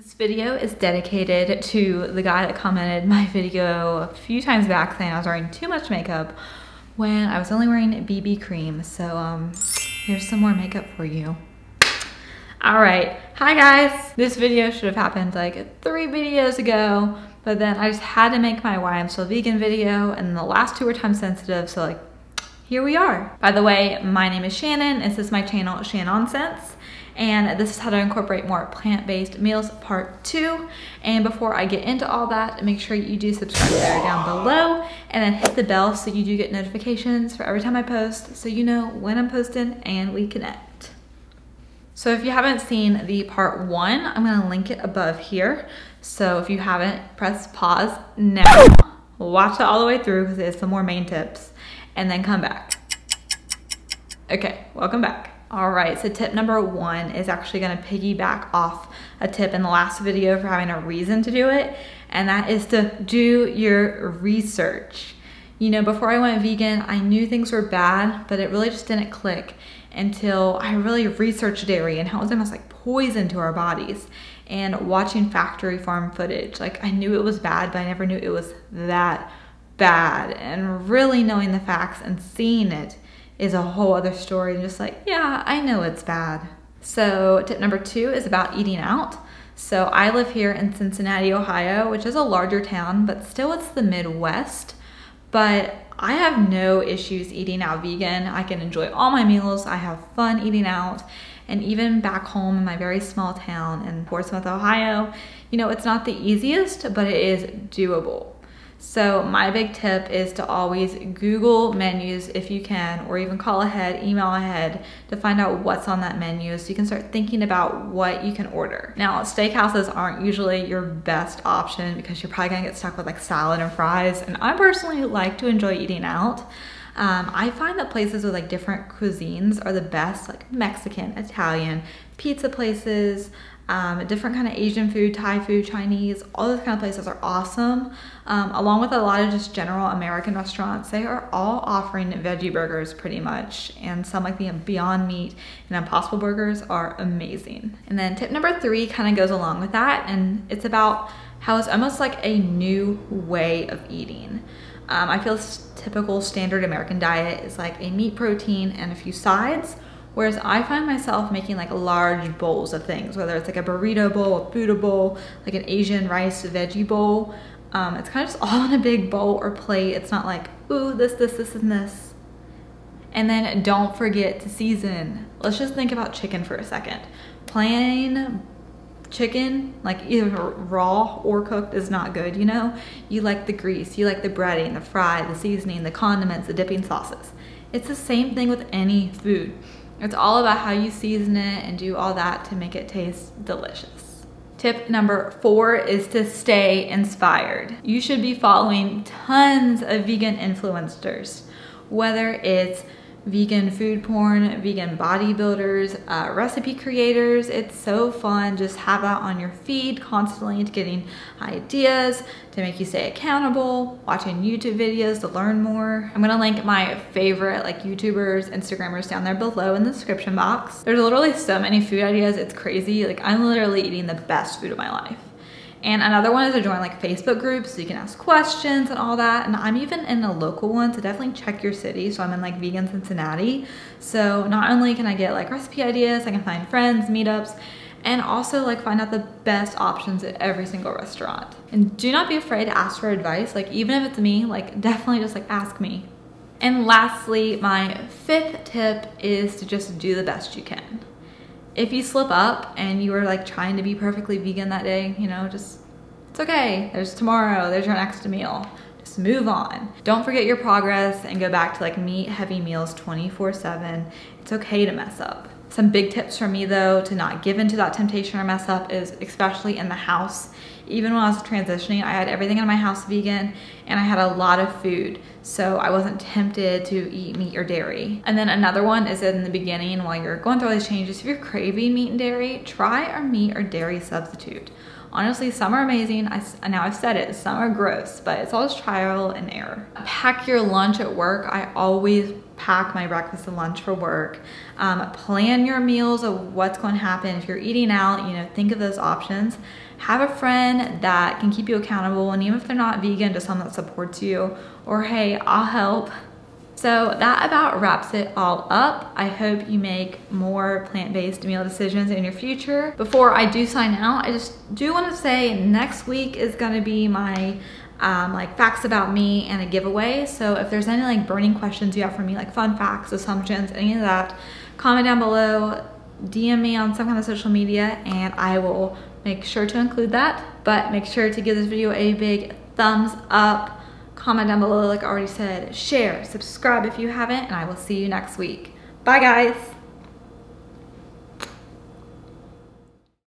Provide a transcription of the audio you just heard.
This video is dedicated to the guy that commented my video a few times back saying I was wearing too much makeup when I was only wearing BB cream. So here's some more makeup for you. All right, hi guys. This video should have happened like 3 videos ago, but then I just had to make my why I'm still vegan video, and the last 2 were time sensitive, so like here we are. By the way, my name is Shannon. This is my channel, Shannonsense. And this is how to incorporate more plant-based meals, part 2. And before I get into all that, make sure you do subscribe there down below and then hit the bell so you do get notifications for every time I post, so you know when I'm posting and we connect. So if you haven't seen the part 1, I'm gonna link it above here. So if you haven't, press pause now, watch it all the way through because it's some more main tips, and then come back. Okay, welcome back. All right, so tip number 1 is actually gonna piggyback off a tip in the last video for having a reason to do it, and that is to do your research. You know, before I went vegan, I knew things were bad, but it really just didn't click until I really researched dairy and how it was almost like poison to our bodies. And watching factory farm footage, like I knew it was bad, but I never knew it was that bad. And really knowing the facts and seeing it is a whole other story, and just like, yeah, I know it's bad. So tip number 2 is about eating out. So I live here in Cincinnati, Ohio, which is a larger town, but still it's the Midwest. But I have no issues eating out vegan. I can enjoy all my meals. I have fun eating out. And even back home in my very small town in Portsmouth, Ohio, you know, it's not the easiest, but it is doable. So my big tip is to always Google menus if you can, or even call ahead, email ahead to find out what's on that menu so you can start thinking about what you can order. Now, steakhouses aren't usually your best option because you're probably gonna get stuck with like salad and fries, and I personally like to enjoy eating out. I find that places with like different cuisines are the best, like Mexican, Italian, pizza places, different kind of Asian food, Thai food, Chinese, all those kind of places are awesome. Along with a lot of just general American restaurants, they are all offering veggie burgers pretty much. And some like the Beyond Meat and Impossible Burgers are amazing. And then tip number 3 kind of goes along with that, and it's about how it's almost like a new way of eating. I feel this typical standard American diet is like a meat, protein, and a few sides. Whereas I find myself making like large bowls of things, whether it's like a burrito bowl, a Buddha bowl, like an Asian rice veggie bowl. It's kind of just all in a big bowl or plate. It's not like, ooh, this, and this. And then don't forget to season. Let's just think about chicken for a second. Plain chicken, like either raw or cooked, is not good, you know? You like the grease, you like the breading, the fry, the seasoning, the condiments, the dipping sauces. It's the same thing with any food. It's all about how you season it and do all that to make it taste delicious. Tip number 4 is to stay inspired. You should be following tons of vegan influencers, whether it's vegan food porn, vegan bodybuilders, recipe creators. It's so fun. Just have that on your feed constantly, to getting ideas to make you stay accountable, watching YouTube videos to learn more. I'm gonna link my favorite like YouTubers, Instagrammers down there below in the description box. There's literally so many food ideas, it's crazy. Like I'm literally eating the best food of my life. And another one is to join like Facebook groups so you can ask questions and all that. And I'm even in a local one, so definitely check your city. So I'm in like vegan Cincinnati. So not only can I get like recipe ideas, I can find friends, meetups, and also like find out the best options at every single restaurant. And do not be afraid to ask for advice. Like even if it's me, like definitely just like ask me. And lastly, my 5th tip is to just do the best you can. If you slip up and you were like trying to be perfectly vegan that day, you know, just, it's okay. There's tomorrow, there's your next meal. Just move on. Don't forget your progress and go back to like meat heavy meals 24/7. It's okay to mess up. Some big tips from me though, to not give into that temptation or mess up, is especially in the house. even when I was transitioning, I had everything in my house vegan and I had a lot of food. So I wasn't tempted to eat meat or dairy. And then another one is in the beginning while you're going through all these changes, if you're craving meat and dairy, try a meat or dairy substitute. Honestly, some are amazing. Now I've said it, some are gross, but it's always trial and error. Pack your lunch at work. I always pack my breakfast and lunch for work. Plan your meals of what's going to happen. If you're eating out, you know, think of those options. Have a friend that can keep you accountable, and even if they're not vegan, just someone that supports you, or hey, I'll help. So that about wraps it all up. I hope you make more plant-based meal decisions in your future. Before I do sign out, I just do want to say next week is going to be my like facts about me and a giveaway. So if there's any like burning questions you have for me, like fun facts, assumptions, any of that, comment down below, DM me on some kind of social media, and I will make sure to include that. But make sure to give this video a big thumbs up. Comment down below, like I already said, share, subscribe if you haven't, and I will see you next week. Bye guys.